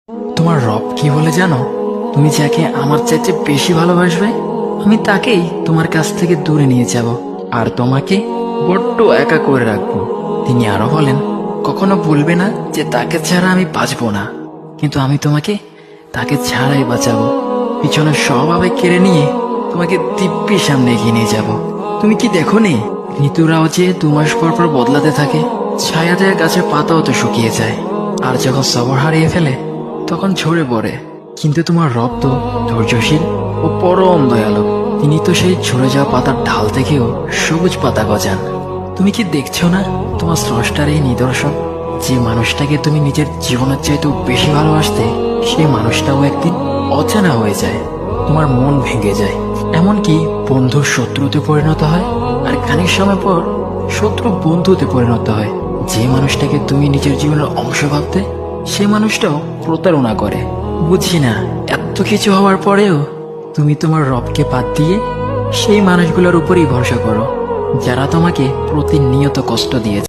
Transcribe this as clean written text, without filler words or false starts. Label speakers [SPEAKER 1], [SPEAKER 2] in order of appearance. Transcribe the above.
[SPEAKER 1] তোমার রব কি বলে জানো? তুমি যাকে আমার চাইতে বেশি ভালোবাসবে, আমি তাকেই তোমার কাছ থেকে দূরে নিয়ে যাব আর তোমাকে বড্ড একা করে রাখবো। তিনি আরো বলেন, কখনো বলবে না যে তাকে ছাড়া আমি বাঁচবো না, কিন্তু আমি তোমাকে তাকে ছাড়াই বাঁচাবো। পিছনে সব আবেগ কেড়ে নিয়ে তোমাকে দিব্যি সামনে এগিয়ে নিয়ে যাব। তুমি কি দেখো নি, ঋতুরাও যে 2 মাস পর পর বদলাতে থাকে, ছায়া দেয়া গাছের পাতাও তো শুকিয়ে যায়, আর যখন সবর হারিয়ে ফেলে তখন ঝরে পড়ে। কিন্তু তোমার রব তো ধৈর্যশীল ও পরম দয়ালু। তিনি তো সেই ঝরে যাওয়া পাতার ঢাল থেকেও সবুজ পাতা গজান। তুমি কি দেখছো না তোমার স্রষ্টার এই নিদর্শন? যে মানুষটাকে তুমি নিজের জীবনের চাইতেও বেশি ভালোবাসতে, সেই মানুষটাও একদিন অচেনা হয়ে যায়, তোমার মন ভেঙে যায়, এমনকি বন্ধু শত্রুতে পরিণত হয়, আর খানিক সময় পর শত্রু বন্ধুতে পরিণত হয়। যে মানুষটাকে তুমি নিজের জীবনের অংশ ভাবতে, সে মানুষটাও প্রতারণা করে। বুঝি না, এত কিছু হওয়ার পরেও তুমি তোমার রবকে বাদ দিয়ে সেই মানুষগুলোর উপরই ভরসা করো, যারা তোমাকে প্রতিনিয়ত কষ্ট দিয়েছে।